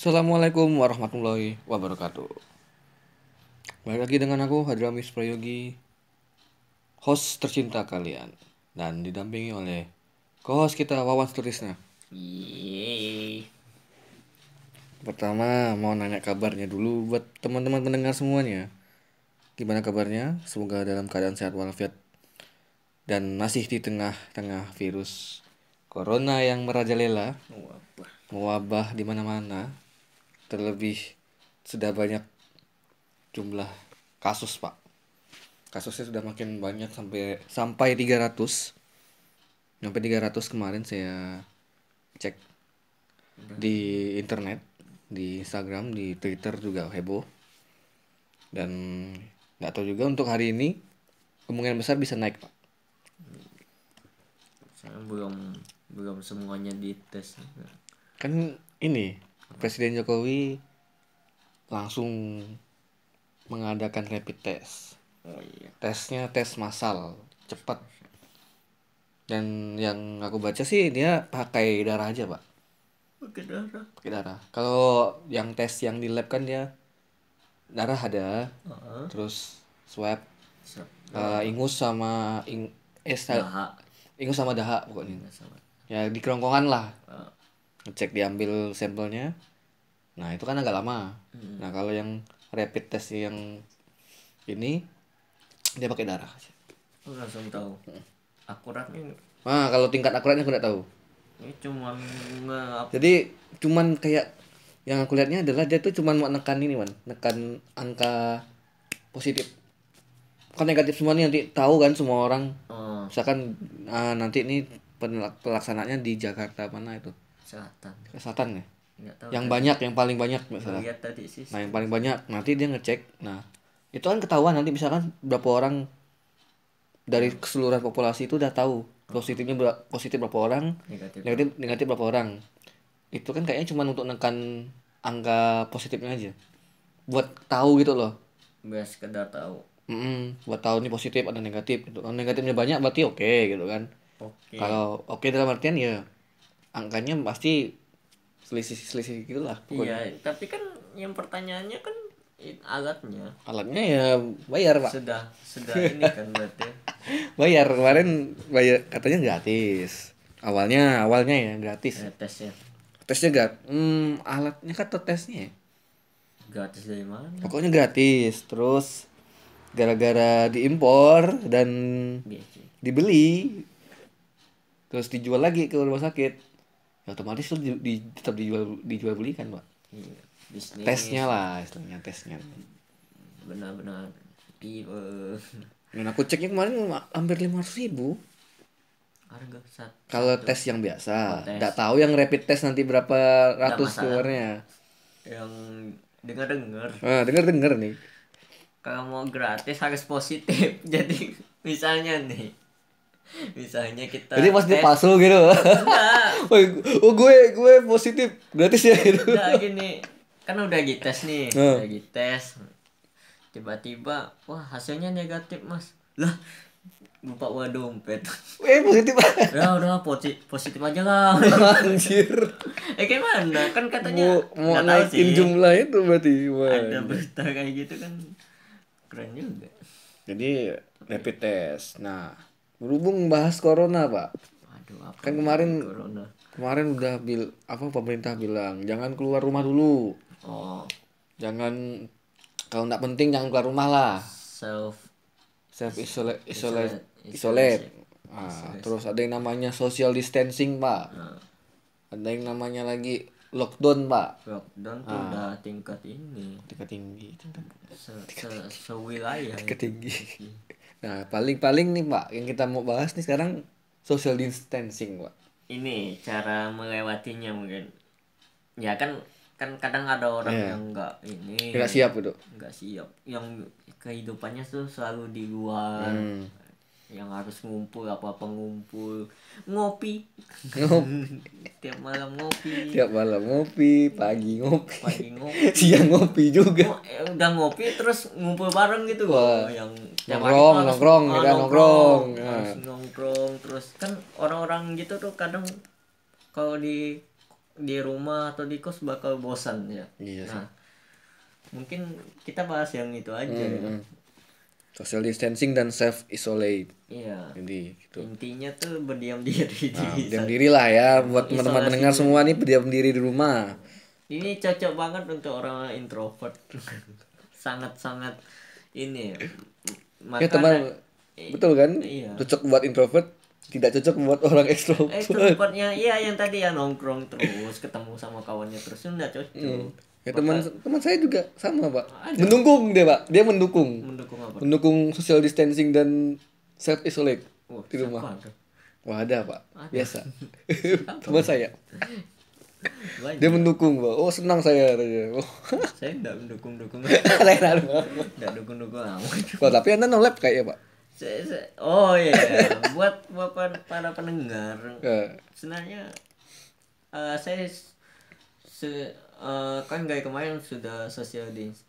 Assalamualaikum warahmatullahi wabarakatuh. Balik lagi dengan aku Hadramis Prayogi, host tercinta kalian, dan didampingi oleh co-host kita Wawan Sutisna. Yeay. Pertama mau nanya kabarnya dulu buat teman-teman pendengar semuanya. Gimana kabarnya? Semoga dalam keadaan sehat walafiat dan masih di tengah-tengah virus corona yang merajalela, Wabah. mewabah di mana-mana. Terlebih sudah banyak jumlah kasus, Pak. Kasusnya sudah makin banyak sampai 300. Sampai 300 kemarin saya cek di internet, di Instagram, di Twitter juga heboh. Dan nggak tahu juga untuk hari ini kemungkinan besar bisa naik, Pak. Saya belum semuanya dites. Kan ini Presiden Jokowi langsung mengadakan rapid test. Oh iya. Tesnya tes massal, cepat. Dan yang aku baca sih dia pakai darah aja, Pak. Pakai darah. Pakai darah. Kalau yang tes yang di lab kan dia darah ada, terus swab, ingus sama Daha. ingus sama dahak pokoknya. Nggak salah. Ya di kerongkongan lah. Oh, Ngecek diambil sampelnya. Nah, itu kan agak lama. Nah, kalau yang rapid test yang ini dia pakai darah aja. aku langsung tahu. Akuratnya Nah, kalau tingkat akuratnya aku nggak tahu. ini cuman Jadi cuman kayak yang aku lihatnya adalah dia tuh cuman mau nekan ini, Man. Nekan angka positif. Kan negatif semua nih, nanti tahu kan semua orang. Misalkan nanti ini pelaksanaannya di Jakarta mana itu? selatan. Selatan ya. Nggak tahu. Yang banyak, yang paling banyak misalnya. Lihat tadi sih. Nah, yang paling banyak nanti dia ngecek. Nah, itu kan ketahuan nanti misalkan berapa orang dari keseluruhan populasi itu udah tahu positif berapa orang, Negatif. negatif berapa orang. Itu kan kayaknya cuma untuk nekan angka positifnya aja. Buat tahu gitu loh. Biar sekedar tahu. Buat tahu nih positif ada negatif gitu. Kalau negatifnya banyak berarti oke gitu kan. Oke. Kalau oke dalam artian ya angkanya pasti selisih gitu lah pokoknya. Iya, tapi kan yang pertanyaannya kan alatnya Alatnya ya bayar, Pak. sudah ini kan berarti. Bayar bayar katanya gratis. Awalnya ya gratis. Tesnya Tesnya alatnya kata tesnya ya. gratis dari mana? Pokoknya gratis. Terus gara-gara diimpor dan Biasa. dibeli terus dijual lagi ke rumah sakit, ya otomatis tuh tetap dijual belikan, Pak. Iya, bisnis. Tesnya lah istilahnya, tesnya. Benar-benar Dan aku ceknya kemarin hampir 500.000 harga kalau tes yang biasa. tes. Nggak tahu yang rapid test nanti berapa ratus masalah. keluarnya. yang dengar Dengar nih. kalau mau gratis harus positif. Jadi misalnya kita Jadi pasti tes, palsu gitu. enggak, Oh, gue positif gratis ya gitu. enggak gini, kan udah dites nih, udah dites, tiba-tiba wah hasilnya negatif mas, lah lupa bawa dompet. Positif. Ya udah positif aja lah. Anjir. Gimana kan katanya Mau nggak tahu naikin sih. jumlah itu berarti. Wah. Ada berita kayak gitu kan keren juga. Jadi rapid test. Nah, berhubung bahas corona, Pak. Aduh, apa Kan kemarin corona. udah pemerintah bilang jangan keluar rumah dulu. Oh, Jangan, kalau nggak penting jangan keluar rumah lah. Self isolate. Terus ada yang namanya social distancing, Pak. Ada yang namanya lagi lockdown, Pak. lockdown tuh udah tingkat ini, Tingkat tinggi. sewilayah. Tingkat tinggi. Nah, paling nih, Pak, yang kita mau bahas nih sekarang social distancing, Pak. Ini cara melewatinya mungkin. Ya kan kadang ada orang yang Nggak siap gitu. nggak siap, yang kehidupannya tuh selalu di luar, yang harus ngumpul ngumpul, ngopi. Tiap malam ngopi, Pagi ngopi, ngopi, siang ngopi juga. udah ngopi terus ngumpul bareng gitu loh. Yang nongkrong, harus nongkrong terus kan orang-orang gitu tuh kadang kalau di di rumah atau di kos bakal bosan ya. Iya sih. Nah, mungkin kita bahas yang itu aja ya. Social distancing dan self isolate. Iya. Jadi gitu. Intinya tuh berdiam diri Nah, di berdiam diri lah ya buat teman-teman isolasi pendengar diri. semua nih, berdiam diri di rumah. Ini cocok banget untuk orang introvert. Sangat-sangat ini. Ya teman, betul kan? Iya. Cocok buat introvert, tidak cocok buat orang ekstrovert. Extrovertnya iya yang tadi ya nongkrong terus, ketemu sama kawannya terus enggak cocok. Ya teman saya juga sama pak, mendukung dia pak, dia mendukung Mendukung apa? mendukung social distancing dan self isolate Wah, di rumah. siapa ada? Wah ada pak, biasa. Teman saya, Banyak. dia mendukung pak. Oh senang saya katanya. Oh, Saya enggak mendukung-dukung. saya tahu. Enggak dukung-dukung amat. Oh, tapi anda no lab kayaknya pak. Oh iya, buat para pendengar. Sebenarnya saya kan kayak kemarin sudah social distance.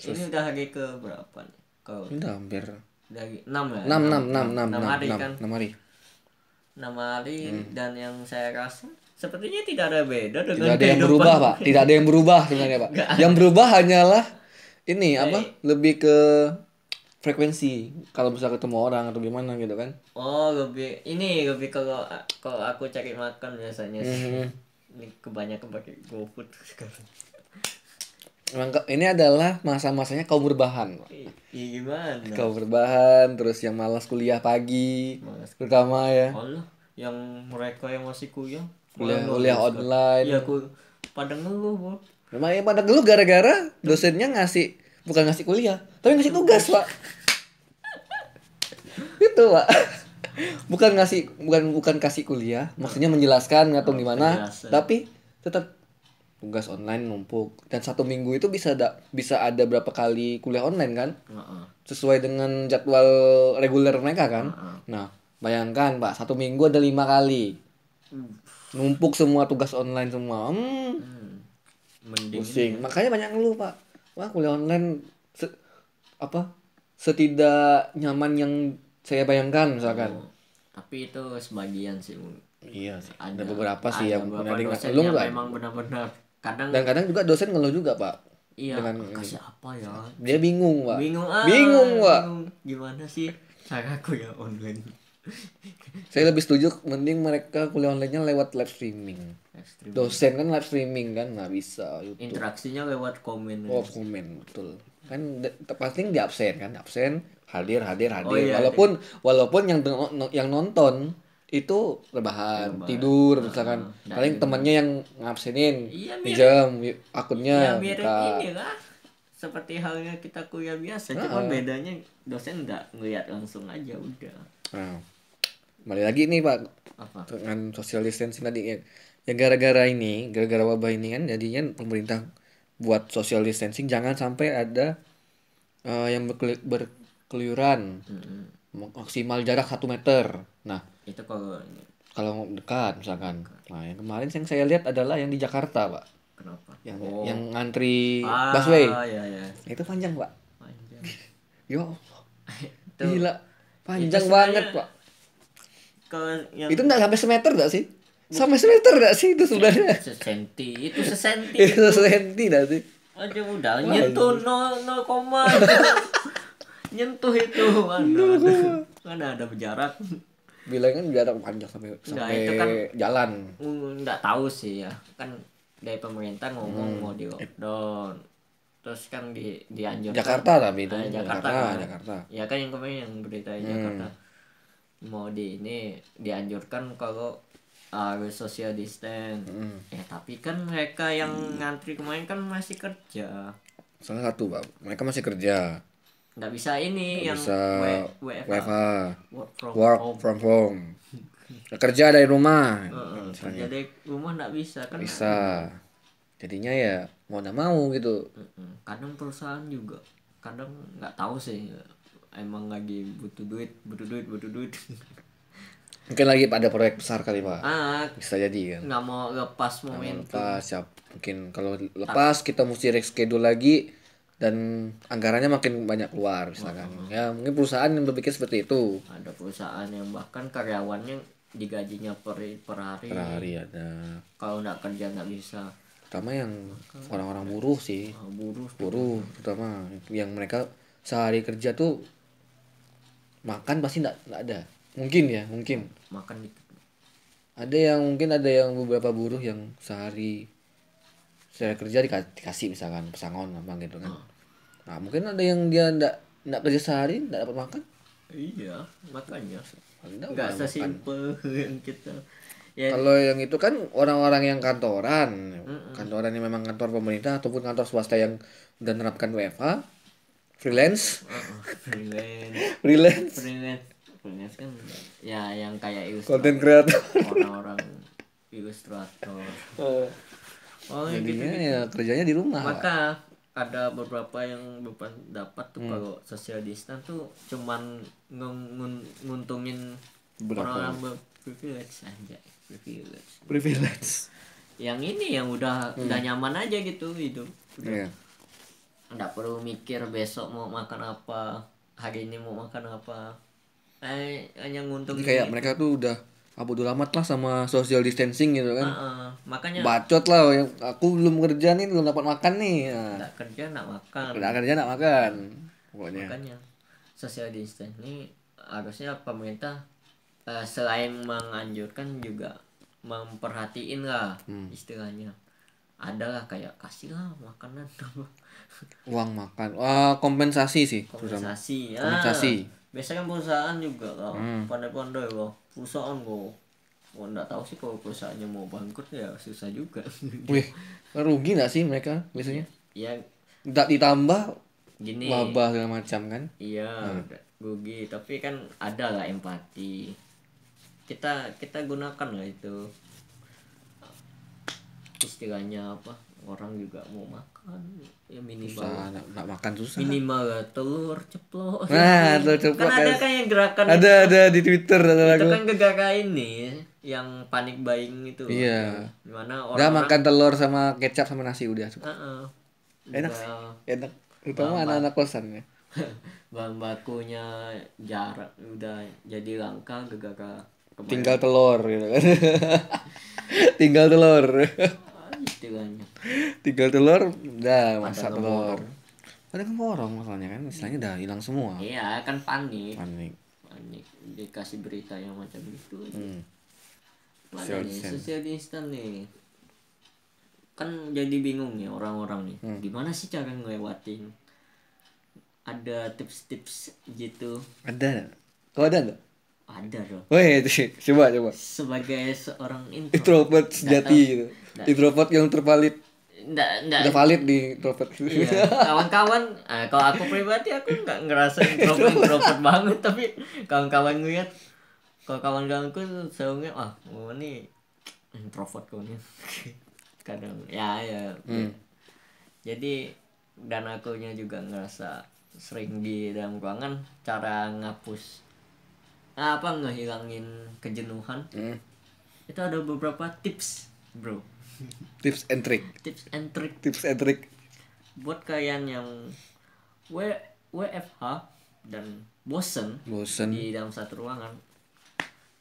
Ini udah hari ke berapa nih? Kau Udah hampir dari 6 ya? 6 hari kan? 6 hari. 6 hari dan yang saya rasa sepertinya tidak ada beda dengan Tidak ada yang kehidupan. berubah pak, tidak ada yang berubah sebenarnya pak. Yang berubah hanyalah ini apa? Lebih ke frekuensi kalau bisa ketemu orang atau gimana gitu kan. Oh lebih kalau aku cari makan biasanya sih. Ini kebanyakan pakai GoFood sekarang. Ini adalah masa-masanya kaum berbahan Pak. Iya gimana? Kaum berbahan, terus yang malas kuliah pagi terutama ya. Allah, yang mereka yang masih kuliah Kuliah online. Iya pada ngeluh Bu. Memang pada dulu gara-gara dosennya bukan ngasih kuliah tapi ngasih tugas pak. Gitu pak. Bukan kasih kuliah, maksudnya menjelaskan atau gimana, tapi tetap tugas online numpuk dan 1 minggu itu bisa ada berapa kali kuliah online kan, sesuai dengan jadwal reguler mereka kan. Nah bayangkan pak, 1 minggu ada 5 kali numpuk semua tugas online semua. Pusing. Makanya banyak ngeluh pak, wah kuliah online setidak nyaman yang saya bayangkan misalkan. Tapi itu sebagian sih. Iya sih. Ada beberapa sih yang beberapa dosen yang memang benar-benar kadang juga dosen ngeluh juga pak. Iya. Kasih apa ya? Dia bingung pak. Bingung pak. Gimana sih cara kuliah online? Saya lebih setuju mending mereka kuliah online-nya lewat live streaming. Dosen kan live streaming kan nggak bisa YouTube. Interaksinya lewat komen. Oh komen betul. Kan pasti di absen kan, hadir. Oh, iya, walaupun yang nonton itu rebahan, tidur misalkan. Paling temannya yang ngabsenin, pinjam akunnya. Mirip ini lah. Seperti halnya kita kuliah biasa, cuma bedanya dosen nggak ngeliat langsung aja udah. Nah, kembali lagi nih Pak. Apa? Dengan social distancing tadi ya. Ya gara-gara wabah ini kan jadinya pemerintah buat social distancing jangan sampai ada yang berkeluyuran. Maksimal jarak 1 meter. Nah, itu kalau dekat misalkan. Nah, yang kemarin yang saya lihat adalah yang di Jakarta, Pak. Kenapa? Yang ngantri busway. Iya. Itu panjang, Pak. Panjang. Yo. Gila. Panjang banget, Pak. Itu enggak sampai semeter enggak sih? Sampai semeter enggak sih itu sebenarnya? Sesenti. Itu sesenti. Itu sesenti enggak sih? Aja udah nyentuh 0, nyentuh itu mana ada berjarak. Bilang kan jarak panjang sampai itu kan jalan. Nggak tahu sih ya kan dari pemerintah ngomong mau di lockdown terus kan dianjurkan Jakarta tapi itu Jakarta. Ya kan yang kemarin yang berita Jakarta mau dianjurkan kalau harus social distance. Ya tapi kan mereka yang ngantri kemarin kan masih kerja. Salah satu Pak, mereka masih kerja. Nggak bisa ini yang bisa WFH, work from home. Kerja dari rumah. Kerja dari rumah nggak bisa kan? Bisa. Jadinya ya mau nggak mau gitu. Kadang perusahaan juga kadang nggak tahu sih emang lagi butuh duit. Mungkin lagi pada proyek besar kali Pak. Bisa jadi kan. Nggak mau lepas momentum. Mungkin kalau lepas kita mesti reschedule lagi dan anggarannya makin banyak keluar misalkan. Ya mungkin perusahaan yang berpikir seperti itu. Ada perusahaan yang bahkan karyawannya digajinya per hari. Per hari ada. Kalau nggak kerja nggak bisa. Terutama yang orang-orang buruh sih. Buruh terutama yang mereka sehari kerja tuh makan pasti nggak ada. Mungkin Makan dikit. ada yang beberapa buruh yang sehari saya kerja dikasih misalkan pesangon apa gitu kan. Nah mungkin ada yang dia nggak kerja sehari nggak dapat makan. Iya, makanya Anda nggak makan. sesimpel yang kita. Ya, Kalau yang itu kan orang-orang yang kantoran yang memang kantor pemerintah ataupun kantor swasta yang udah nerapkan WFH, freelance, freelance freelance kan ya yang kayak content ilustrator, creator. orang-orang ilustrator. Oh Jadinya gitu. ya kerjanya di rumah. Pak. Maka ada beberapa yang dapat tuh kalau social distance tuh cuman nguntungin orang-orang privilege aja. Privilege. Yang ini yang udah nyaman aja gitu hidup. Iya. Nggak perlu mikir besok mau makan apa, hari ini mau makan apa. Hanya nguntungin. Jadi kayak mereka tuh udah bodo amat lah sama social distancing gitu kan. Makanya Bacot lah yang aku belum kerja nih belum dapat makan nih. Nah, nggak kerja nggak makan. nggak kerja nggak makan. Pokoknya. Makanya social distance ini harusnya pemerintah selain menganjurkan juga memperhatiin lah istilahnya. Adalah kayak kasih lah makanan Uang makan. Kompensasi sih. kompensasi. Kompensasi. Biasanya kan perusahaan juga lah pandai-pandai loh perusahaan kok. Nggak tahu sih kalau perusahaannya mau bangkrut ya susah juga. Wih, rugi nggak sih mereka biasanya? Ya Nggak ditambah gini. wabah segala macam kan? Iya, rugi. Tapi kan ada lah empati. Kita gunakan lah itu. Istilahnya apa? Orang juga mau makan ya minimal. Susah, nggak makan susah. Minimal telur ceplok. Nah, telur ceplok kan ada kan yang gerakan ada di Twitter ada itu lagu. kan gerakan ini yang panik buying itu. Iya. Gimana Udah orang makan telur sama kecap sama nasi udah. Enak Udah, sih. Enak. Terutama anak-anak kosan ya. bahan bakunya jarak udah jadi langka gara-gara Tinggal telur gitu kan. Tinggal telur. istilahnya. Tinggal telur udah masak Ada telur. Ada kemborong masalahnya kan istilahnya udah hilang semua. Iya kan panik Panik. dikasih berita yang macam itu. Mana Social nih distance. social distance nih kan jadi bingung nih orang-orang nih gimana sih cara ngelewatin. Ada tips-tips gitu. Ada. Kau ada enggak? Ada dong. Woi, coba. Sebagai seorang Introvert sejati gitu. Introvert yang tervalid. Nggak Udah valid di introvert. iya. Kawan-kawan kalau aku pribadi aku nggak ngerasa introvert banget tapi kawan-kawan ngeliat kalau kawan-kawanku selalu ini introvert kau nih kadang ya. Jadi dan akunya juga ngerasa sering di dalam ruangan cara ngehilangin kejenuhan. Itu ada beberapa tips bro. Tips and trick Buat kalian yang WFH dan bosen di dalam satu ruangan.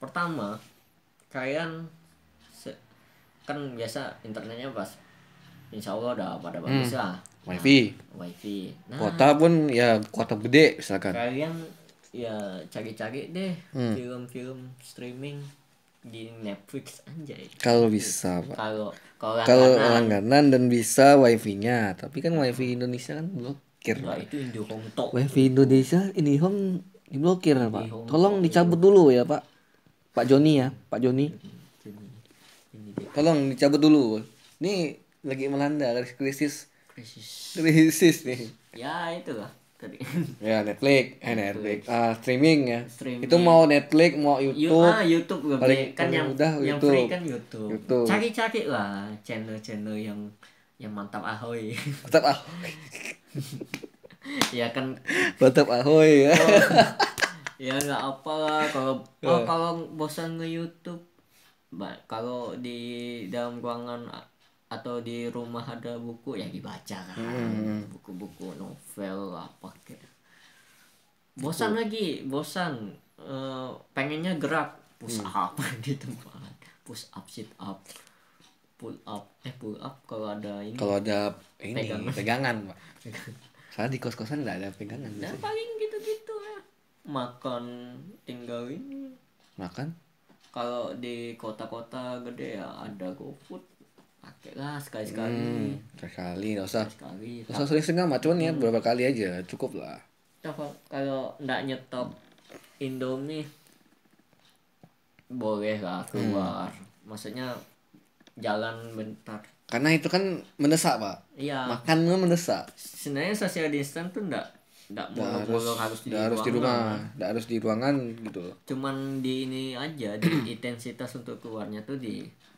Pertama, kalian kan biasa internetnya pas insya Allah udah pada bagus lah. Wifi. Nah, Kuota pun ya kuota gede misalkan. kalian ya cari-cari deh film-film streaming di Netflix anjay. Kalau bisa, Pak. Kalau langganan dan bisa wifi-nya, tapi kan wifi Indonesia kan blokir. nah, itu Indihome tok. Wifi Indonesia Indihome diblokir, Pak. Tolong dicabut dulu ya, Pak. Pak Joni ya, Pak Joni. Tolong dicabut dulu. Ini lagi melanda krisis nih. Ya itulah tadi. Ya Netflix. Streaming ya. Itu mau Netflix, mau YouTube. YouTube Paling kan yang udah yang YouTube. free kan YouTube. Cari-cari lah channel-channel yang mantap ahoy. Tetap Ya kan Mantap ahoy ya. ya nggak apa lah kalau bosan nge-YouTube. Kalau di dalam ruangan atau di rumah ada buku ya dibaca kan. Buku-buku novel apa kayak. Bosan pengennya gerak push up di tempat, push up, sit up, pull up kalau ada ini. Kalau ada ini Pegangan. pegangan, Pak. Soalnya di kos-kosan enggak ada pegangan Nah biasanya. paling gitu-gitu ya. Makan tinggal ini. Makan Kalau di kota-kota gede ya ada GoFood, pakailah sekali-sekali. sekali, enggak usah. Sekali. Enggak usah sering-sering amat, cuman ya beberapa kali aja cukup lah. Kalau ndak nyetop Indomie boleh lah keluar. Maksudnya jalan bentar. Karena itu kan mendesak, Pak. Iya. Makan kan mendesak. Sebenarnya social distance tuh ndak mulu-mulu harus di Nggak harus di rumah, nggak harus di ruangan gitu loh. Cuman di ini aja di intensitas untuk keluarnya tuh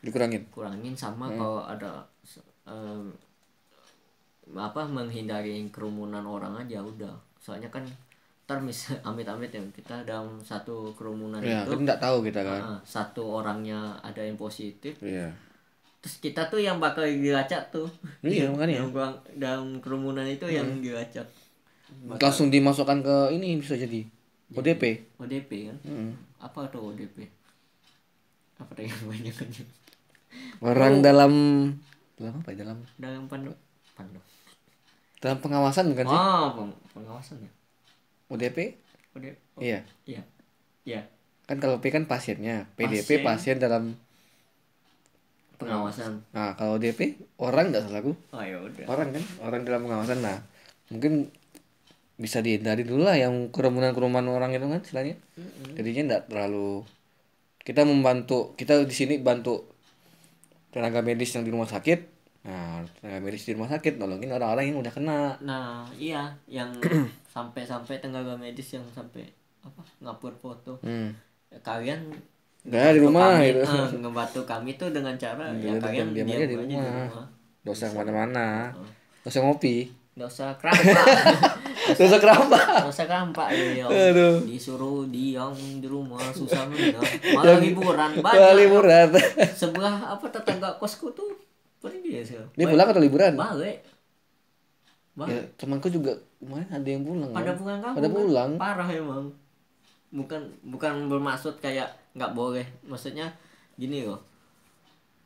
Dikurangin. dikurangin sama kalau ada menghindari kerumunan orang aja udah. Soalnya kan ntar amit-amit ya kita dalam satu kerumunan Ya, itu kan nggak tahu kita kan. satu orangnya ada yang positif, Iya. terus kita tuh yang bakal dilacak tuh. Iya, makanya. Yang dalam kerumunan itu yang dilacak. Langsung dimasukkan ke ini bisa jadi ODP. ODP kan? Mm. Apa tuh ODP? Apa tuh yang banyak aja? Orang dalam apa ya? Dalam pandu. Dalam pengawasan bukan sih? Pengawasan ya. ODP? ODP. Iya. Iya. Iya. Kan kalau P kan pasiennya, PDP pasien dalam Pengawasan. Nah, kalau ODP orang enggak salah aku. Oh ya udah. Orang kan, orang dalam pengawasan. Nah, mungkin bisa dihindari dulu lah yang kerumunan-kerumunan orang itu kan istilahnya. Jadinya enggak terlalu kita di sini bantu tenaga medis yang di rumah sakit. Nah, tenaga medis di rumah sakit nolongin orang-orang yang udah kena. Nah, iya yang sampai tenaga medis yang sampai ngupload foto. Ya, kalian Nah, di rumah kami, gitu. ngebantu kami tuh dengan cara ya Udah, kalian diam aja di rumah. Nggak usah kemana-mana. Nggak usah ngopi. Nggak usah kerampak. Nggak usah kerampak. Nggak usah kerampak ya. Aduh. Disuruh diam di rumah susah bener. Malah liburan Wah, banyak. liburan. Sebelah tetangga kosku tuh pergi ya sih. Dia pulang atau liburan? Balik. Ya, temanku juga kemarin ada yang pulang. Pada kan? pulang kampung. Pada pulang. Parah emang. Bukan bermaksud kayak nggak boleh. Maksudnya gini loh.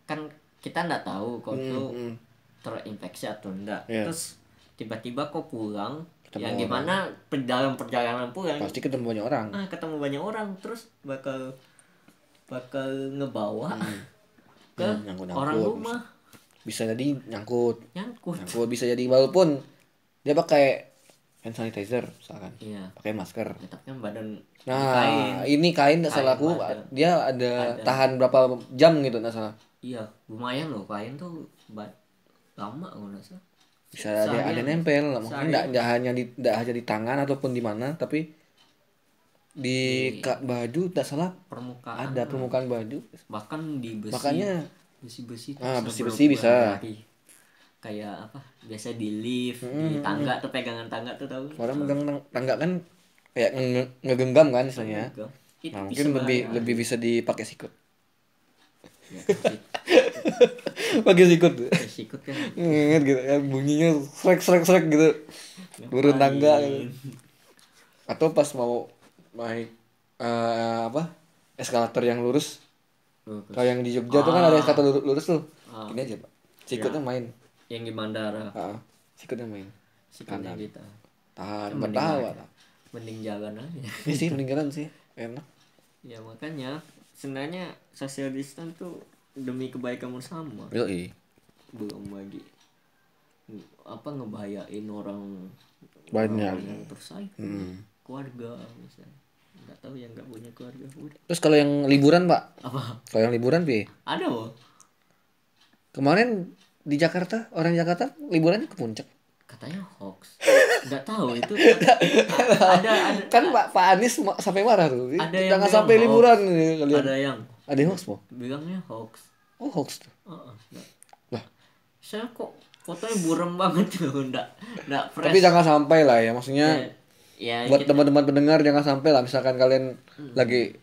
Kan kita nggak tahu kok tuh terinfeksi atau enggak. Yeah. Terus tiba-tiba kok pulang Ketemu yang orang. gimana dalam perjalanan pulang Pasti ketemu banyak orang. ketemu banyak orang terus bakal ngebawa ke Nyangkut-nyangkut. orang rumah Bisa jadi nyangkut. nyangkut. Nyangkut bisa jadi walaupun dia pakai hand sanitizer misalkan. Iya. Pakai masker. Ya, tapi kan badan Nah, ini kain nggak salah aku, ada. dia ada tahan berapa jam gitu nggak salah. iya lumayan loh kain tuh lama kalau nggak salah. Bisa ada nempel, makanya nggak hanya di tangan ataupun di mana, tapi di baju nggak salah Permukaan ada permukaan baju. bahkan di besi. Makanya besi-besi tuh besi-besi bisa. Kayak apa biasa di lift di tangga tuh pegangan tangga tuh tahu Orang megang tangga kan kayak ngegenggam kan istilahnya. Itu Nah, mungkin lebih bisa dipakai sikut. ya, Pakai sikut. sikut kan Ingat gitu ya bunyinya srek gitu. Turun tangga gitu. Atau pas mau naik eskalator yang lurus. Kalau yang di Jogja tuh kan ada eskalator lurus tuh. Gini aja, Pak. Sikutnya main. yang di bandara Sikutnya main. sikutnya kita Tahan, bertahan. mending jalan aja. Ini sih meninggalan sih. Enak. Ya makanya sebenarnya social distance tuh demi kebaikan bersama Yoi. belum lagi ngebahayain orang Banyak. yang tersayang keluarga misalnya nggak tahu yang nggak punya keluarga udah Terus kalau yang liburan, Pak? apa Kalau yang liburan, Pi? ada loh Kemarin di Jakarta, orang Jakarta liburannya ke puncak. katanya hoax nggak tahu itu ada Kan Pak Anies sampai marah tuh. Ada yang Jangan bilang sampai hoax. liburan nih kalian. ada yang hoax, Po? bilangnya hoax Oh, hoax tuh. Lah, saya kok fotonya buram banget tuh nggak fresh tapi jangan sampai lah ya, maksudnya ya buat teman-teman pendengar jangan sampai lah misalkan kalian lagi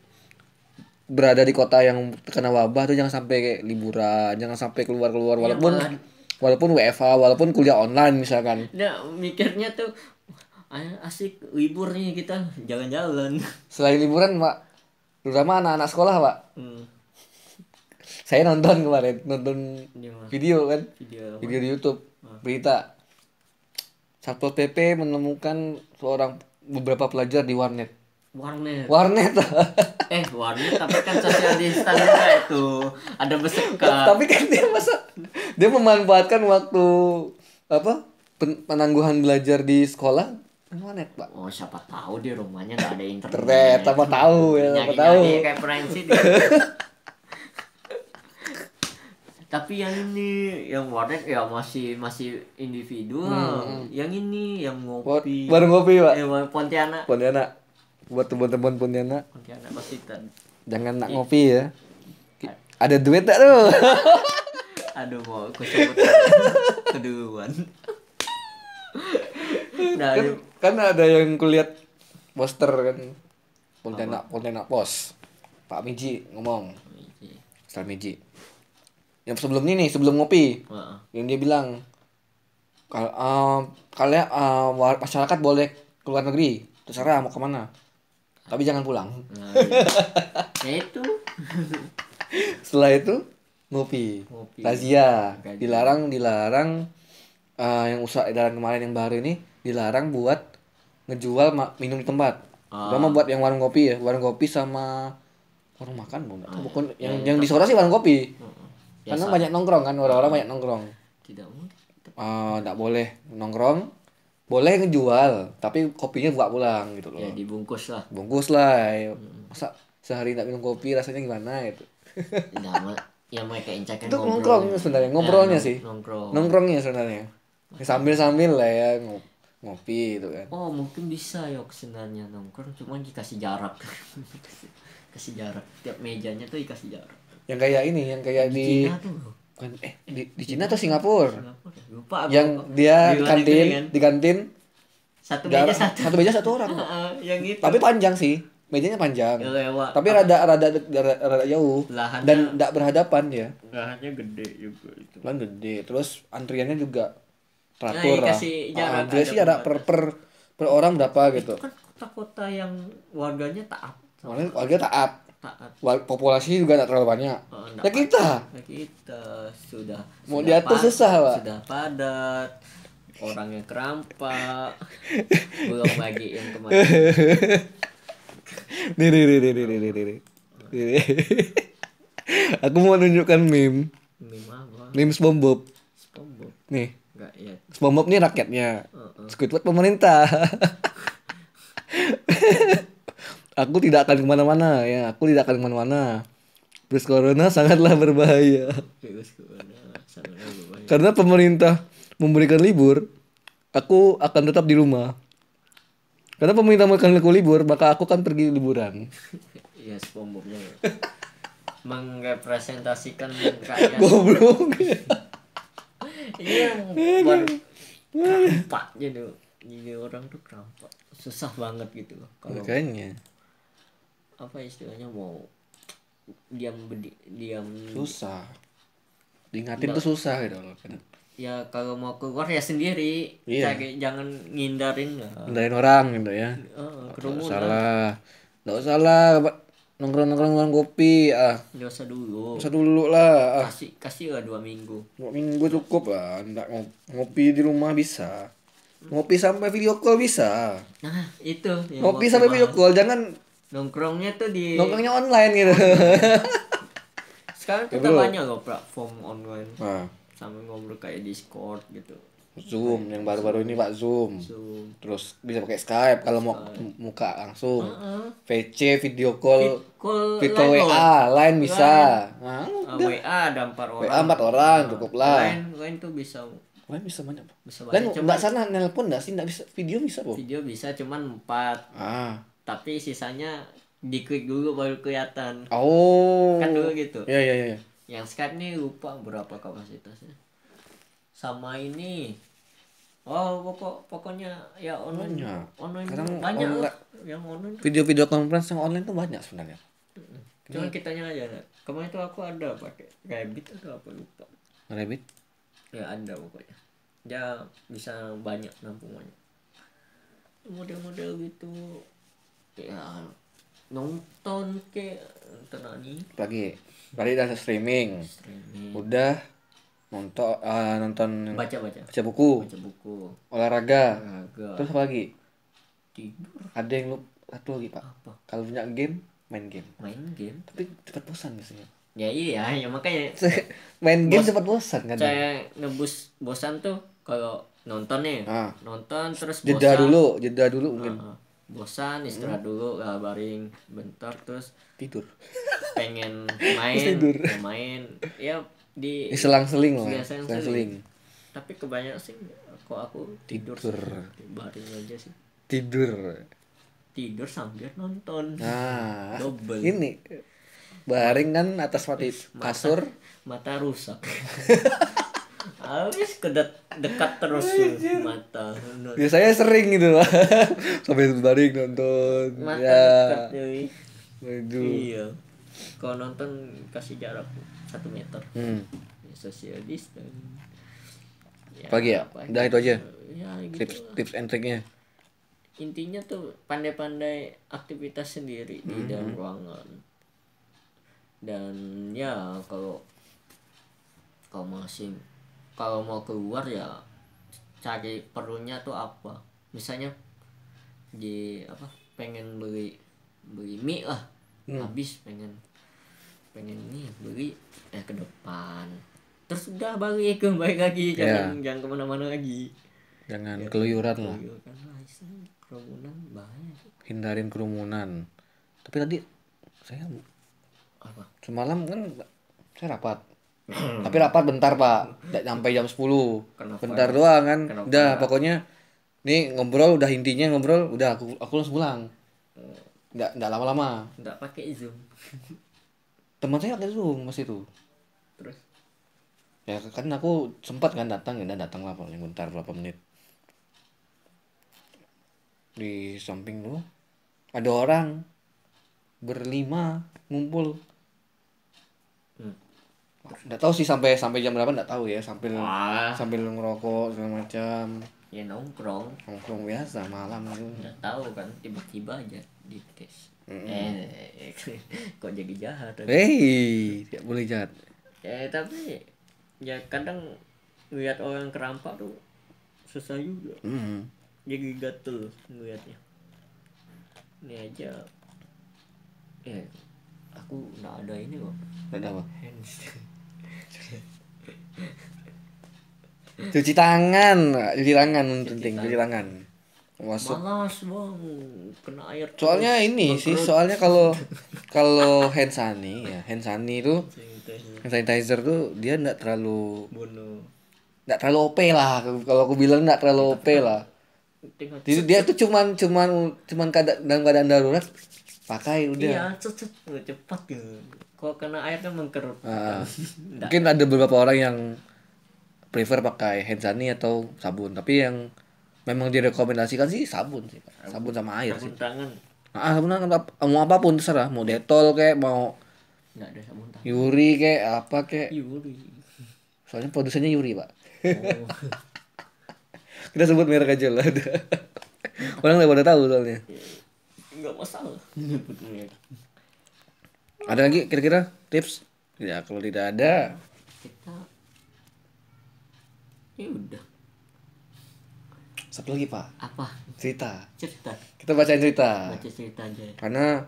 berada di kota yang terkena wabah tuh jangan sampai kayak liburan, jangan sampai keluar-keluar walaupun WFH, walaupun kuliah online misalkan. Nah, mikirnya tuh asik libur nih kita jalan-jalan. Selain liburan, Pak, terutama anak-anak sekolah pak. Saya nonton kemarin, nonton Gimana? video kan, Video video di YouTube, berita Satpol PP menemukan beberapa pelajar di warnet. warnet. Warnet. Warnet tapi kan social distance juga itu. Ada bersekat. Tapi kan dia memanfaatkan waktu apa penangguhan belajar di sekolah kan warnet pak. Oh, siapa tahu di rumahnya nggak ada internet. Internet, apa tahu ya, apa tahu. Nyari kayak Prancis dia. Tapi yang ini, yang warnet ya masih individual. Yang ini yang ngopi. Baru ngopi pak. Pontianak. Pontianak. Buat teman-teman Pontianak. Pontianak pasti Jangan nak ngopi ya. Ada duit tak tuh? Aduh, mau aku sebut keduluan. Nah, Kan ada yang kulihat poster kan. Pontianak Pos. Pak Miji ngomong. Ustaz Miji. Yang sebelum ini, sebelum ngopi. Yang dia bilang kalian masyarakat boleh keluar negeri, terserah mau kemana. Tapi jangan pulang. Nah, ya itu. Setelah itu ngopi. Razia. Dilarang yang usaha edaran kemarin yang baru ini dilarang buat ngejual minum di tempat. Terutama buat yang warung kopi ya, warung kopi sama warung makan bukan yang di Sora sih warung kopi. Karena banyak nongkrong kan, orang-orang banyak nongkrong. Tidak mungkin. Nggak boleh nongkrong, boleh ngejual, tapi kopinya buka pulang gitu loh. Ya dibungkus lah. Bungkus lah. Masa sehari nggak minum kopi rasanya gimana gitu. Ya mereka incakan itu nongkrong sebenarnya, ngobrolnya sih. Nongkrongnya sebenarnya. Sambil lah ya ngopi gitu kan. Oh, mungkin bisa ya sebenarnya nongkrong, cuma dikasih jarak. Kasih jarak. Tiap mejanya tuh dikasih jarak. Yang kayak ini, yang kayak di Cina tuh. Kan, di Cina atau Singapura? Lupa. Yang dia di kantin satu meja satu orang. Yang itu. Tapi panjang sih, mejanya panjang. Lewat. Tapi rada jauh Lahannya, dan tidak berhadapan ya. Lahannya gede juga itu. Lahan gede, terus antriannya juga teratur lah. Dia sih ada per orang berapa gitu. Itu kan kota-kota yang warganya taat. Warga taat. Populasi juga tidak terlalu banyak. Ya kita sudah mau diatur susah pak. Sudah padat, orangnya kerampak, belum lagi yang kemarin. Nih. Aku mau nunjukkan meme. Meme apa? Meme SpongeBob. Nih. Enggak ya. SpongeBob nih rakyatnya. Squidward pemerintah. Aku tidak akan kemana-mana ya. Virus corona sangatlah berbahaya. Karena pemerintah memberikan libur, aku akan tetap di rumah. Karena pemerintah memberikan aku libur, maka aku akan pergi liburan. Iya, SpongeBob-nya ya. Merepresentasikan rakyat. Goblok. Iya, kerampak jadi orang tuh kerampak. Susah banget gitu loh. Makanya. Apa istilahnya, mau diam susah. Diingatin tuh susah gitu loh. Ya kalau mau keluar ya sendiri. Iya. Jangan ngindarin lah. Ngindarin orang gitu ya. Kerumunan. Nggak usah lah nongkrong kopi Nggak usah dulu. lah. Kasih lah 2 minggu. 2 minggu cukup lah. Nggak ngopi di rumah bisa. Ngopi sampai video call bisa. Nah itu. Ngopi sampai video call, jangan nongkrongnya tuh nongkrongnya online gitu. Sekarang kita banyak loh platform online. Sambil ngobrol kayak Discord gitu. Zoom yang baru-baru ini Pak, Zoom. Terus bisa pakai Skype kalau mau muka langsung. VC video call WA, line bisa. WA ada 4 orang. WA 4 orang cukup lah. Line tuh bisa. Line bisa banyak. Line enggak sana nelpon enggak sih? Enggak bisa. Video bisa, Bu. Video bisa cuman 4. Tapi sisanya diklik dulu baru kelihatan. Kan dulu gitu. Iya. Yang Skype nih lupa berapa kapasitasnya. Sama ini. Pokoknya ya online. Online banyak lah. Yang online. Video conference yang online tuh banyak sebenarnya. Cuman kitanya aja. Kemarin tuh aku ada pakai Rabbit atau apa lupa. Rabbit? Ya ada pokoknya. Dia bisa banyak nampungannya. Model-model gitu. Ya nonton ke nonton Lagi udah streaming. streaming, Udah nonton baca baca baca buku, baca buku, olahraga. olahraga, Terus apa lagi? tidur, Ada yang satu lagi, Pak. apa Kalau punya game, main game. main game. Tapi cepat bosan biasanya. Ya iya ya makanya Main game Bos- cepat bosan kan. saya nebus bosan tuh kalau nonton nih, Ah. nonton terus Jeda bosan. dulu mungkin. Bosan istirahat dulu, baring bentar terus Tidur. pengen Terus main, tidur. ya main ya di Selang-seling lah. Iya, Selang-seling. tapi kebanyakan sih kok aku tidur Tidur. sih. Baring aja sih, Tidur. sambil nonton. Nah, Double. ini baring kan atas kasur. Mata rusak. Habis dekat terus mata. Biasanya sering gitu Pak. Sambil baring nonton. Mata Ya. dekat cuy. Waduh. Iya. Kalau nonton kasih jarak 1 meter. Social distance. Ya, Pagi ya? apa Udah gitu. itu aja. Ya gitu. Tips and triknya. Intinya tuh pandai-pandai aktivitas sendiri di dalam ruangan. Dan ya kalau mau keluar ya cari perlunya tuh apa, misalnya pengen beli mie lah, habis pengen nih beli ke depan terus udah balik lagi, jangan kemana-mana lagi, Jangan keluyuran lah. kan kerumunan bahaya. Hindarin kerumunan. Tapi tadi saya Apa? semalam kan saya rapat. Tapi rapat bentar Pak, nggak sampai jam 10. Kenapa? Bentar doang kan. Kenapa? Udah pokoknya nih ngobrol udah intinya ngobrol udah aku langsung pulang. Nggak lama-lama. Nggak pakai Zoom. Teman saya pakai Zoom mas itu. Terus Ya kan aku sempat kan datang lah paling bentar berapa menit. Di samping lu ada orang berlima ngumpul. Nggak tahu sih sampai jam berapa nggak tahu ya, sambil ngerokok segala macam. ya nongkrong Biasa malam gitu. nggak tahu kan tiba-tiba aja dites. Kok jadi jahat? Tidak boleh jahat. Ya tapi ya kadang lihat orang kerampak tuh susah juga. Jadi gatel ngeliatnya. Ini aja aku nggak ada ini kok. Nggak ada apa? Hands. Cuci tangan penting. Cuci tangan. Masuk. Malas bang, kena air. Soalnya ini sih, soalnya kalau hand sanitizer tuh dia nggak terlalu OP lah. Kalau aku bilang nggak terlalu OP lah. Jadi dia tuh cuman dalam keadaan darurat pakai udah. Iya, cepat gitu. Kalau kena air kan mengkerut. Mungkin ada beberapa orang yang prefer pakai hand sanitizer atau sabun, tapi yang memang direkomendasikan sih sabun sih, sabun sama air sabun sih. Tangan. Sabun tangan mau apapun terserah, mau Dettol kayak mau Nggak ada sabun tangan. Yuri kayak apa kayak. Yuri. Soalnya produsennya Yuri Pak. Oh. Kita sebut merek aja lah. Orang udah pada tahu soalnya. Nggak masalah. Ada lagi kira-kira tips? Ya kalau tidak ada, Kita ya udah. satu lagi Pak, Apa? cerita. Kita bacain cerita. Baca cerita aja. Karena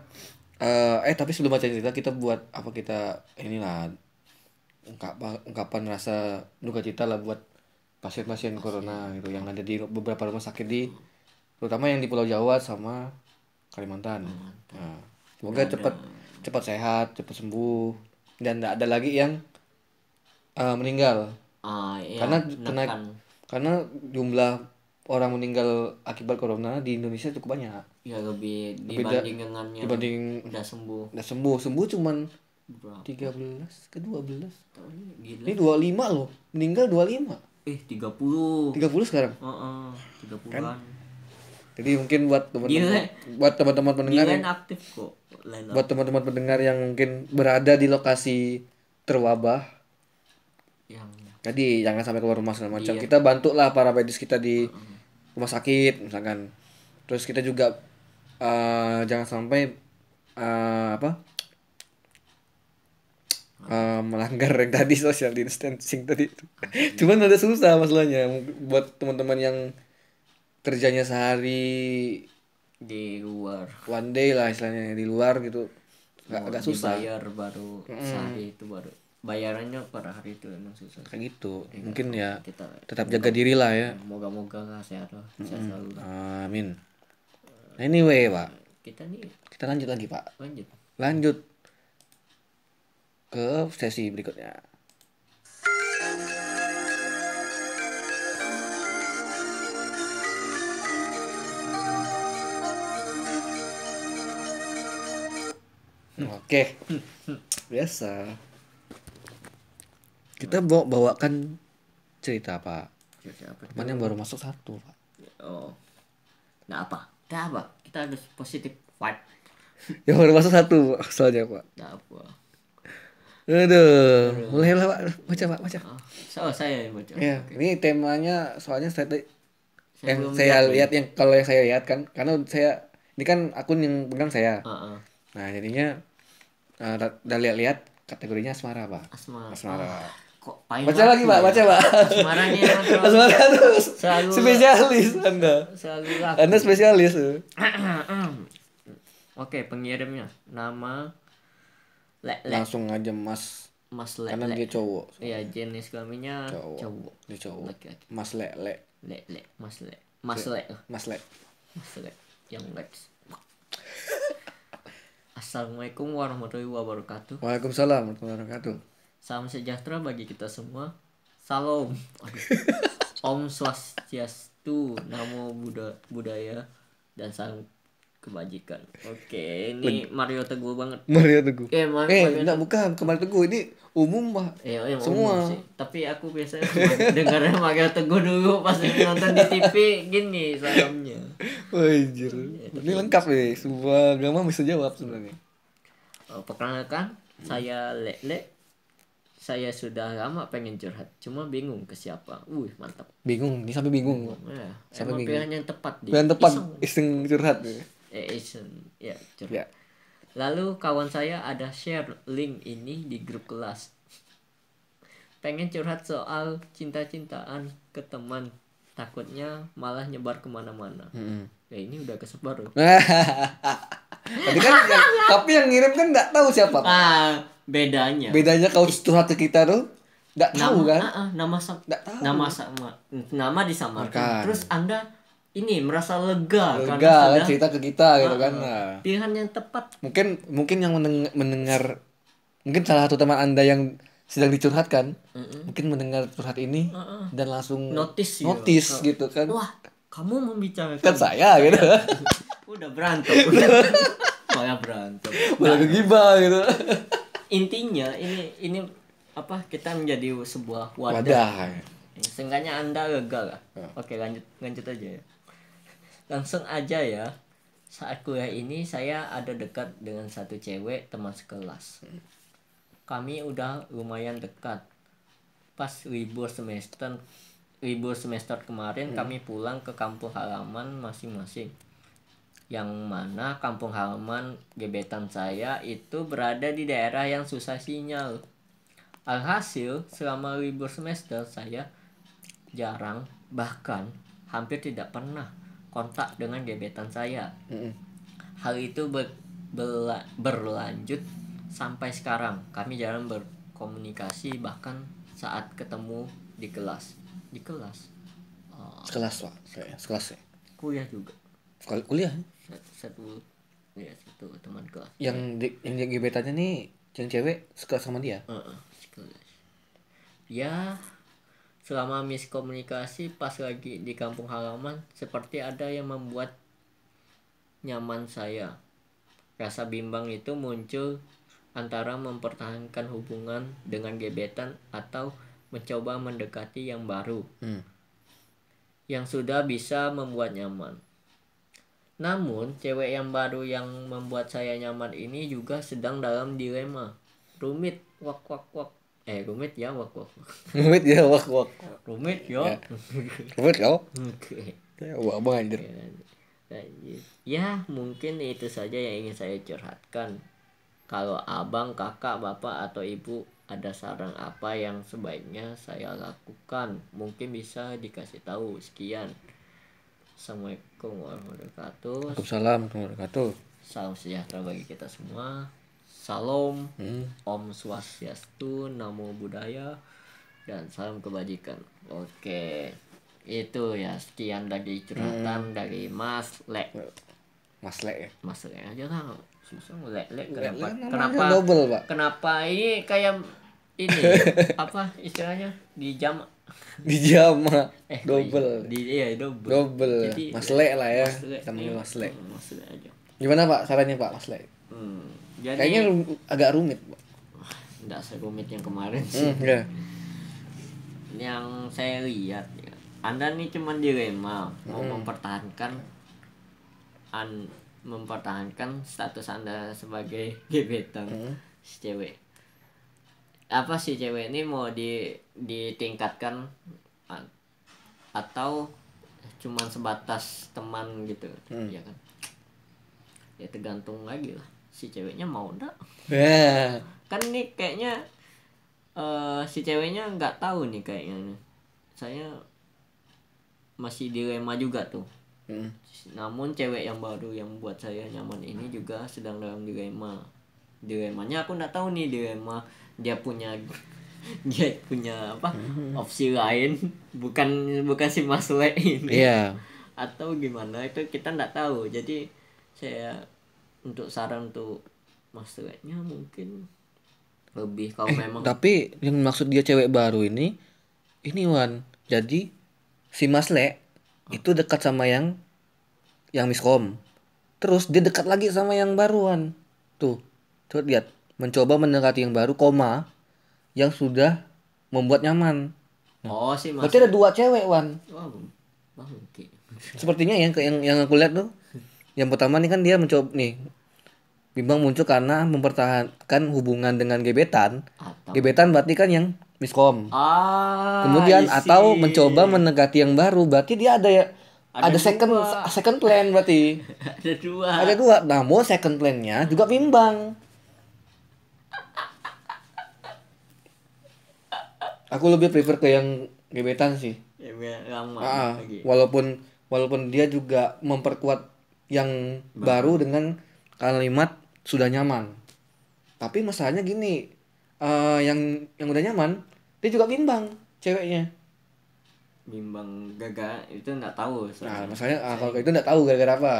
tapi sebelum baca cerita kita buat apa, kita inilah ungkapan rasa duka cita lah buat pasien-pasien corona gitu yang ada di beberapa rumah sakit terutama yang di Pulau Jawa sama Kalimantan. Nah, semoga cepat sehat, cepat sembuh dan tidak ada lagi yang meninggal. Iya, Karena jumlah orang meninggal akibat corona di Indonesia cukup banyak. Ya lebih dibanding dengan yang udah sembuh cuman berapa? 13 ke 12. Gila. Ini 25 loh. Meninggal 25. 30 sekarang. 30-an. Jadi mungkin buat teman-teman pendengar Dia aktif kok. Buat teman-teman pendengar yang mungkin berada di lokasi terwabah, jadi jangan sampai keluar rumah segala macam. Kita bantulah para medis kita di rumah sakit misalkan. Terus kita juga jangan sampai apa melanggar yang tadi social distancing tadi. Cuman ada susah masalahnya buat teman-teman yang kerjanya sehari Di luar. one day lah istilahnya di luar gitu, agak susah Dibayar baru sehari itu baru. Bayarannya per hari itu emang susah. kayak gitu. Mungkin ya Kita tetap jaga diri lah ya. moga-moga lah sehat lah. Sehat selalu lah. Amin. Anyway pak, Kita nih kita lanjut lagi pak, lanjut. ke sesi berikutnya. Oke, biasa. Kita bawakan cerita pak. Siapa? Mana yang baru masuk satu pak. Oh. Nggak apa. Kita harus positif vibe. Yang baru masuk satu soalnya pak. Nggak apa. Aduh, mulai lah pak. Baca pak, baca. Oh, saya yang baca. Ya, ini temanya soalnya yang belum saya lihat lihat yang kalau yang saya lihat kan, karena saya ini kan akun yang pegang saya. Nah jadinya udah lihat-lihat kategorinya asmara pak. Asmara. Kok pahit Baca lagi pak, baca pak. Asmaranya Asmara terus. selalu Spesialis anda. selalu laku. Anda spesialis. Oke, pengirimnya nama Langsung aja mas. Mas Karena dia cowok. Iya, jenis kelaminnya cowok. Dia cowok. Laki-laki. Mas Lele. Mas Le. Mas Le. Mas Le yang Lex. Assalamualaikum warahmatullahi wabarakatuh. Waalaikumsalam warahmatullahi wabarakatuh. Salam sejahtera bagi kita semua. Salam. Om Swastiastu, Namo Buddhaya dan salam kebajikan. Oke, ini Mario Teguh banget. Mario Teguh. Mario enggak bukan Mario Teguh, ini umum pak. Yang semua. Umum sih. Tapi aku biasanya dengarnya Mario Teguh dulu pas nonton di TV gini salamnya. Anjir. Ini lengkap nih, semua agama bisa jawab sebenarnya. Perkenalkan, saya Lele. Saya sudah lama pengen curhat, cuma bingung ke siapa. Mantap. Bingung, ini sampai bingung. Ya, Sampai emang bingung. pilihan yang tepat Pilihan tepat, iseng curhat. Ya, curhat. Ya. Lalu kawan saya ada share link ini di grup kelas. Pengen curhat soal cinta-cintaan ke teman. Takutnya malah nyebar kemana-mana. Ya ini udah kesebar loh. Tapi kan tapi yang ngirim kan nggak tahu siapa. Bedanya kalau curhat ke kita tuh nggak tahu kan. Nama sama nama disamarkan. Terus Anda ini merasa lega karena kan cerita ke kita gitu kan. Pilihan yang tepat. Mungkin yang mendengar, mungkin salah satu teman Anda yang sedang dicurhatkan mungkin mendengar curhat ini dan langsung notice gitu kan. Wah, kamu membicarakan kan saya gitu. Udah berantem. Malah berantem. Malah gegibah gitu. Intinya ini apa, kita menjadi sebuah wadah. Seenggaknya Anda lega lah. Oke, lanjut aja ya. Langsung aja ya. Saat kuliah ini saya ada dekat dengan satu cewek teman sekelas. Kami udah lumayan dekat. Pas libur semester kemarin kami pulang ke kampung halaman masing-masing. Yang mana kampung halaman gebetan saya itu berada di daerah yang susah sinyal. Alhasil selama libur semester saya jarang, bahkan hampir tidak pernah kontak dengan gebetan saya. Hal itu berlanjut sampai sekarang. Kami jarang berkomunikasi, bahkan saat ketemu di kelas. Sekelas pak, sekelas ya. Kuliah juga. Kuliah. Satu teman kelas. Yang gebetannya nih yang cewek sekelas sama dia. Sekelas. Ya, selama miskomunikasi pas lagi di kampung halaman seperti ada yang membuat nyaman saya. Rasa bimbang itu muncul antara mempertahankan hubungan dengan gebetan atau mencoba mendekati yang baru yang sudah bisa membuat nyaman. Namun cewek yang baru yang membuat saya nyaman ini juga sedang dalam dilema. Rumit wak Rumit ya wak. Rumit ya wak. Rumit yo. Rumit kau. Oke. Ya abang anjir. Lanjut. Ya mungkin itu saja yang ingin saya curhatkan. Kalau abang, kakak, bapak atau ibu ada saran apa yang sebaiknya saya lakukan, mungkin bisa dikasih tahu. Sekian. Assalamualaikum warahmatullahi wabarakatuh. Waalaikumsalam warahmatullahi wabarakatuh. Salam sejahtera bagi kita semua. Salam, Hmm. Om Swastiastu, Namo Buddhaya, dan salam kebajikan. Oke, itu ya sekian dari curhatan dari Mas Lek. Mas Le ya. Mas Lek aja lah, susah Lek Lek. Lek Kenapa? namanya Kenapa? double, Pak. Kenapa ini kayak ini apa istilahnya di jam? Di jama kok double. iya double. Double. Jadi, Mas Le lah ya. Mas Le. Kita manggil Mas Le. Mas Le aja. Gimana Pak sarannya Pak Mas Le? Jadi Kayaknya agak rumit, Pak. enggak serumit yang kemarin sih. Ya. Yang saya lihat ya, Anda nih cuman dilema mau mempertahankan status Anda sebagai gebetan si cewek. Apa si cewek ini mau ditingkatkan atau cuman sebatas teman gitu, ya kan? Ya tergantung lagi lah si ceweknya mau enggak. Ya. Kan nih kayaknya si ceweknya nggak tahu nih kayaknya nih. Saya masih dilema juga tuh. Namun cewek yang baru yang buat saya nyaman ini juga sedang dalam dilema. Dilemanya aku nggak tahu nih dilema dia punya apa opsi lain bukan si Mas Le ini. Iya. Atau gimana itu kita nggak tahu. Jadi saya untuk saran untuk Mas Le-nya mungkin lebih kalau memang Tapi yang maksud dia cewek baru ini Wan. Jadi si Mas Le itu dekat sama yang miskom. Terus dia dekat lagi sama yang baruan. Tuh, coba lihat. Mencoba mendekati yang baru, yang sudah membuat nyaman. oh si Mas Berarti ada dua cewek, Wan. wah oke. Sepertinya yang aku lihat tuh, yang pertama nih kan dia mencoba nih. Bimbang muncul karena mempertahankan hubungan dengan gebetan. Atau Gebetan berarti kan yang miskom. I Kemudian see. atau mencoba mendekati yang baru, berarti dia ada second plan berarti. ada dua. Ada dua. Namun second plan-nya juga bimbang. Aku lebih prefer ke yang gebetan sih. Ya biar lama lagi. Walaupun dia juga memperkuat yang baru dengan kalimat sudah nyaman. Tapi masalahnya gini, yang udah nyaman dia juga bimbang ceweknya. Bimbang gagal itu nggak tahu. Nah, masalahnya kalau itu nggak tahu gara-gara apa.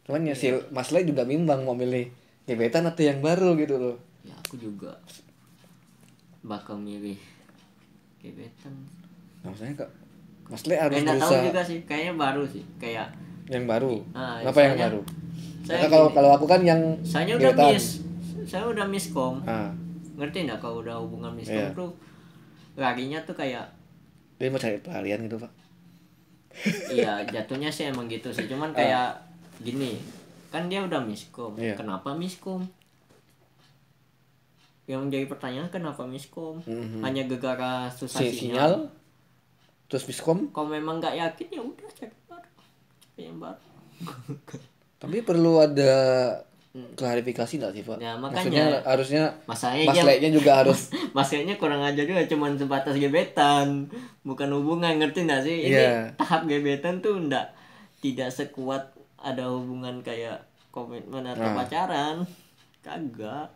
Cuman ya si Mas Le juga bimbang mau milih gebetan atau yang baru gitu loh. Ya aku juga bakal milih gebetan. Nah, maksudnya kak Mas Le harus Nggak tahu berusaha juga sih, kayaknya baru sih, kayak yang baru. Ah, Apa yang soalnya baru? saya Karena gini, kalau aku kan yang saya udah gebetan. saya udah miskom. Ah, Ngerti nggak kalau udah hubungan miskom Iya. tuh larinya tuh kayak dia mau cari pelarian gitu pak. iya jatuhnya sih emang gitu sih, cuman kayak gini kan dia udah miskom. Iya. Kenapa miskom? Yang menjadi pertanyaan kenapa miskom? Hanya gara-gara susah Sinyal terus miskom. Kalau memang nggak yakin ya udah cari yang baru. Tapi perlu ada klarifikasi nggak sih pak? Ya, Maksudnya makanya harusnya masalahnya Mas Le-nya juga harus maksudnya kurang aja juga cuman sebatas gebetan bukan hubungan, ngerti nggak sih? Ini Iya. tahap gebetan tuh tidak sekuat ada hubungan kayak komitmen atau pacaran, kagak.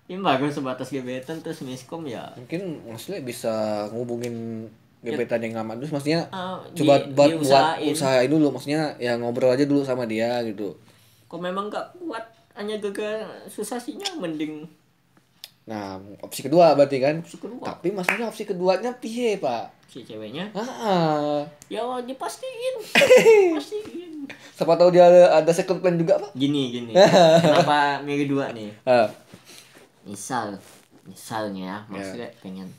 Ini baru sebatas gebetan terus miskom ya. mungkin Mas Le bisa ngubungin gebetan yang lama terus maksudnya di- coba buat diusahain. usahain dulu maksudnya ya ngobrol aja dulu sama dia gitu. Kok memang nggak kuat hanya gara susah sinyal mending Nah, opsi kedua berarti kan. opsi kedua. Tapi masalahnya opsi keduanya piye, Pak? Si ceweknya Ah. ya dipastiin. Pastiin. Siapa tahu dia ada second plan juga, Pak. Gini kenapa milih dua nih? Ah. Misalnya maksudnya pengen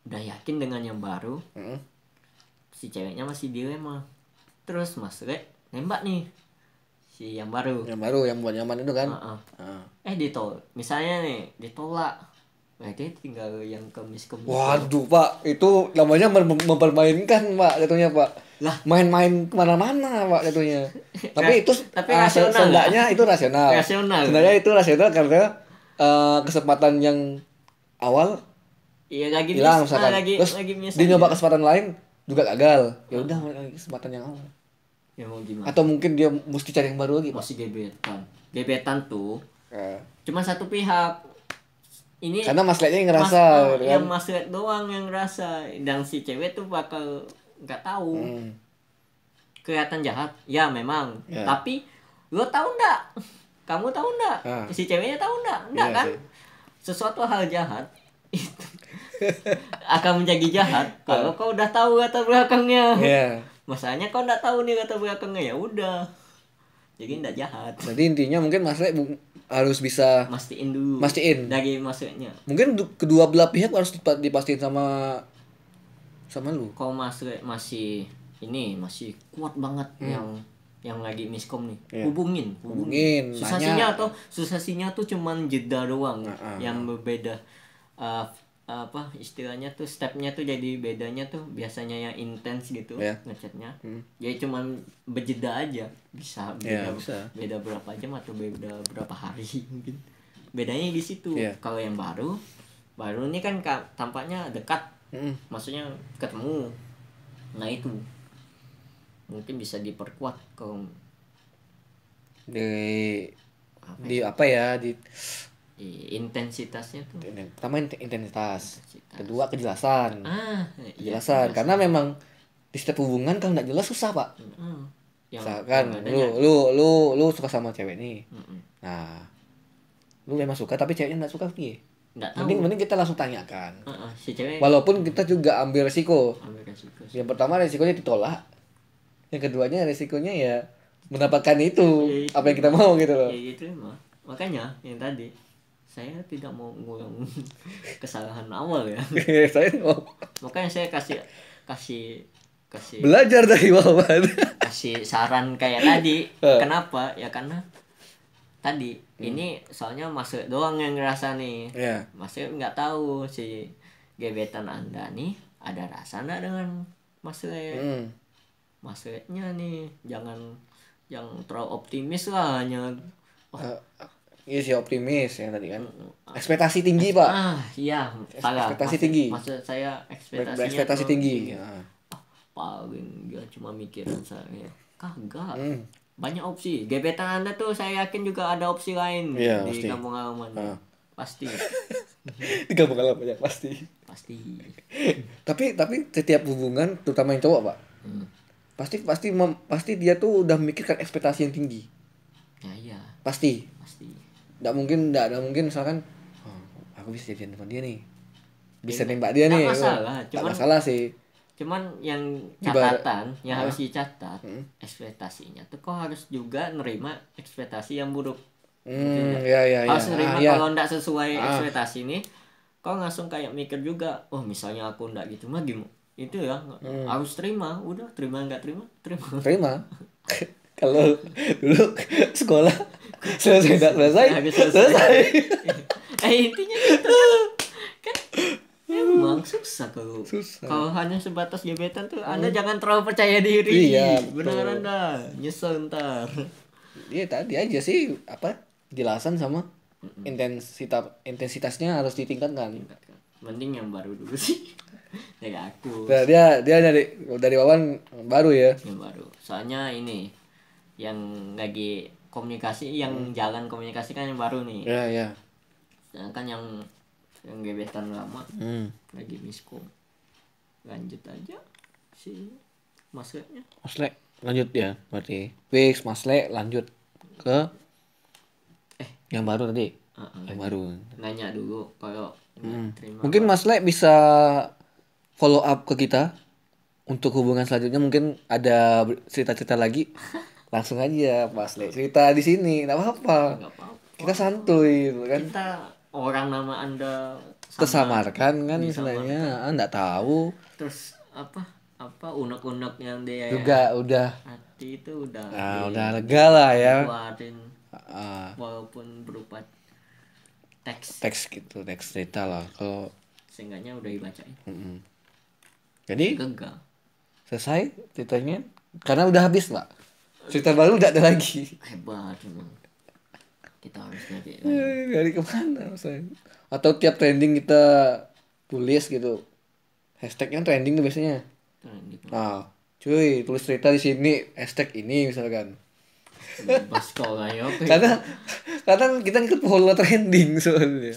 udah yakin dengan yang baru, si ceweknya masih dilema, terus Mas Le nembak nih si yang baru. Yang baru yang buat nyaman itu kan. Misalnya nih ditolak, nah dia tinggal yang ke miskom. Waduh, Pak, itu namanya mempermainkan, Pak, jatuhnya, Pak. Lah, main-main kemana-mana pak jatuhnya. Tapi itu tapi rasional seenggaknya itu rasional. Rasional. Sebenarnya itu rasional karena kesempatan yang awal Iya lagi hilang misalkan. Terus lagi miss dia nyoba aja. kesempatan lain juga gagal. Ya udah lagi kesempatan yang awal. Ya mau gimana? Atau mungkin dia mesti cari yang baru lagi pak. Masih gebetan. Gebetan tuh Eh, cuma satu pihak. Ini karena Mas Letnya yang ngerasa gitu kan. yang Mas Red doang yang ngerasa, dan si cewek tuh bakal nggak tahu. Kelihatan jahat, ya memang. Ya. Tapi lo tahu nggak? Kamu tahu nggak? Ah. Si ceweknya tahu nggak? Nggak Iya kan? sih. Sesuatu hal jahat itu akan menjadi jahat kalau kau udah tahu latar belakangnya. Iya. Masalahnya kau nggak tahu nih latar belakangnya, ya udah. Jadi nggak jahat. Jadi intinya mungkin Mas Let harus bisa Mastiin dulu. Mastiin. Dari maksudnya. Mungkin kedua belah pihak harus dipastiin sama lu. Kau masih masih kuat banget yang lagi miskom nih. Iya. Hubungin. Nanya. Susasinya tuh cuman jeda doang yang berbeda. Apa istilahnya tuh, stepnya tuh jadi bedanya tuh biasanya yang intens gitu ngechatnya. Jadi cuman berjeda aja, bisa beda, beda berapa jam atau beda berapa hari mungkin. Bedanya di situ. Kalau yang baru ini kan tampaknya dekat. Maksudnya ketemu. Nah itu mungkin bisa diperkuat kalau di apa ya, di intensitasnya tuh. Pertama intensitas. Kedua kejelasan. Kejelasan. Karena memang di setiap hubungan kalau nggak jelas susah pak. Misalkan lu suka sama cewek nih. Nah, lu memang suka tapi ceweknya nggak suka nih. Mending kita langsung tanyakan. Si cewek. Walaupun kita juga ambil resiko. Yang pertama resikonya ditolak. Yang keduanya resikonya ya mendapatkan itu apa yang kita mau gitu loh. Ya gitu emang. Makanya yang tadi saya tidak mau ngulang kesalahan awal ya. Saya mau. Makanya saya kasih belajar dari Wawan. Kasih saran kayak tadi. Kenapa? Ya karena tadi ini soalnya Mas doang yang ngerasa nih. Mas nggak tahu si gebetan Anda nih ada rasa nggak dengan Mas Mas nya nih jangan terlalu optimis lah hanya. Iya sih optimis yang tadi kan. Ekspektasi tinggi pak. Iya salah. Ekspektasi tinggi. Maksud saya ekspektasi tinggi. Paling dia cuma mikirin saya. Kagak. Banyak opsi. Gebetan Anda tuh saya yakin juga ada opsi lain di kampung halaman. Pasti. Di kampung halaman ya pasti. Tapi setiap hubungan terutama yang cowok pak. Pasti dia tuh udah memikirkan ekspektasi yang tinggi. Ya iya. Pasti. Nggak mungkin misalkan aku bisa jadian sama dia nih, bisa nembak dia nih. Nggak masalah sih. Cuman yang catatan yang harus dicatat ekspektasinya tuh kok harus juga nerima ekspektasi yang buruk. Harus nerima kalau nggak sesuai ekspektasi nih, kok langsung kayak mikir juga. Oh misalnya aku nggak gitu mah gimana? Itu ya harus terima. Udah terima nggak terima. Kalau dulu sekolah selesai. Intinya gitu kan. Emang susah kalau hanya sebatas gebetan tuh. Anda jangan terlalu percaya diri. Beneran dah nyesel ntar. Iya tadi aja sih apa jelasan sama intensitasnya harus ditingkatkan. Mending yang baru dulu sih. Ya aku. Nah, dia dari Wawan baru ya. Yang baru. Soalnya ini yang lagi komunikasi, yang jalan komunikasi kan yang baru nih. Iya. Sedangkan yang gebetan lama lagi miskom. Lanjut aja si Mas Le-nya. Mas Le lanjut ya berarti. Fix Mas Le lanjut ke yang baru tadi. Yang baru. Nanya dulu kalau terima. Mungkin Mas Le bisa follow up ke kita untuk hubungan selanjutnya, mungkin ada cerita-cerita lagi. Langsung aja Mas Le cerita di sini, nggak apa-apa. Kita santuy kan. Kita orang nama Anda tersamarkan kan istilahnya, nggak tahu. Terus apa unek-unek yang dia juga udah hati itu udah udah lega lah ya. Walaupun berupa teks gitu, teks cerita lah. Kalau seenggaknya udah dibacain. Jadi gagal. selesai ceritanya karena udah habis pak, cerita baru udah ada lagi. Hebat emang. Kita harus nyari Dari kemana maksudnya? Atau tiap trending kita tulis gitu, hashtagnya trending tuh biasanya. trending. Nah cuy tulis cerita di sini hashtag ini misalkan. Pas kau lah ya. Karena kita ikut follow trending soalnya.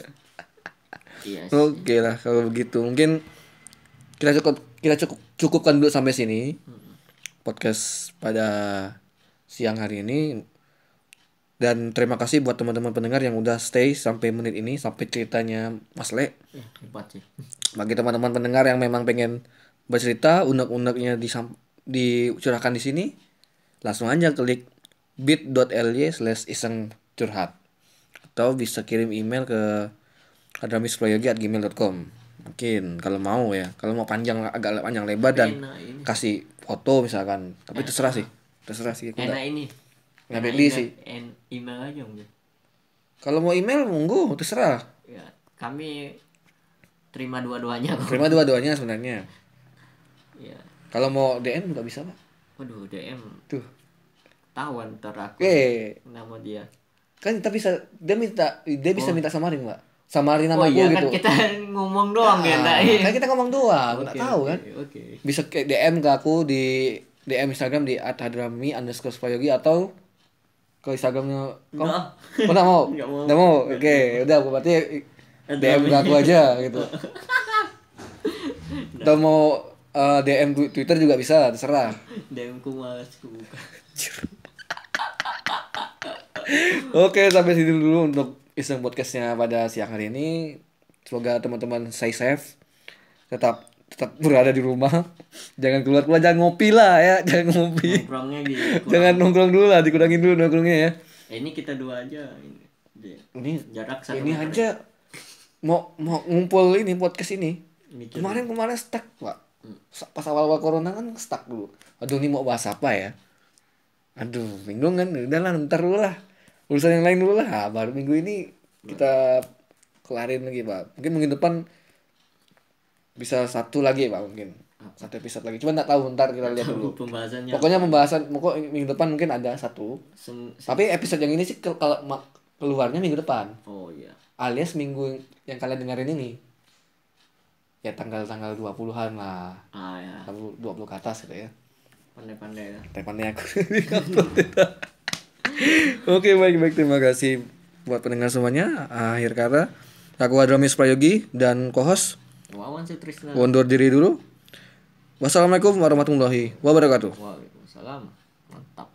Iya sih. Oke lah kalau begitu mungkin kita cukupkan dulu sampai sini podcast pada siang hari ini. Dan terima kasih buat teman-teman pendengar yang udah stay sampai menit ini, sampai ceritanya Mas Le. Hebat sih. Bagi teman-teman pendengar yang memang pengen bercerita, unek-uneknya dicurahkan di sini, langsung aja klik bit.ly/iseng curhat. Atau bisa kirim email ke hadramisprayogi@gmail.com. Mungkin kalau mau ya, kalau mau agak panjang lebar dan Enak ini. kasih foto misalkan. Tapi terserah sih. Aku Enak ini. nggak Enak beli sih. Email aja mungkin. Kalau mau email monggo terserah. Ya, kami terima dua-duanya kok. Terima dua-duanya sebenarnya. Ya. Kalau mau DM nggak bisa pak. Waduh, DM Tuh. tawan ntar aku nama dia. Kan kita bisa dia bisa minta samarin pak. Samarin nama Oh aku iya gitu. kan kita ngomong doang ya Ah, enggak. kan kita ngomong doang, nggak tahu kan. Oke. Bisa kayak DM ke aku di DM Instagram di @hadrami_prayogi atau ke Instagramnya kamu. Nggak. Nggak mau? Nggak mau. Nggak mau? Oke, udah berarti DM ke aku aja gitu. Atau mau DM Twitter juga bisa, terserah. DM ku malas ku buka. Oke, sampai sini dulu untuk iseng podcastnya pada siang hari ini. Semoga teman-teman stay safe, tetap berada di rumah. Jangan keluar, jangan ngopi lah ya, jangan ngopi. Nongkrongnya di Jangan nongkrong dulu lah, dikurangin dulu nongkrongnya ya. ini kita dua aja ini. Ini Jarak 1 ini meter. aja mau ngumpul ini podcast ini. Mikir. Kemarin stuck pak. Pas awal-awal corona kan stuck dulu. Aduh ini mau bahas apa ya? Aduh bingung kan. Udahlah ntar dulu lah. Urusan yang lain dulu lah. Baru minggu ini kita kelarin lagi pak. Mungkin minggu depan bisa satu lagi pak mungkin. Satu episode lagi. Cuma nggak tahu ntar kita lihat dulu. Pembahasannya. Pokoknya minggu depan mungkin ada satu. Tapi episode yang ini sih kalau keluarnya minggu depan. Oh iya. Alias minggu yang kalian dengerin ini. Ya tanggal 20-an lah. Ah ya. 20 ke atas gitu ya. Pandai-pandai ya. Pandai aku. Oke, baik terima kasih buat pendengar semuanya. Akhir kata aku Hadramis Prayogi dan co-host Wawan Sutrisna. undur diri dulu. Wassalamualaikum warahmatullahi wabarakatuh. Waalaikumsalam. Mantap.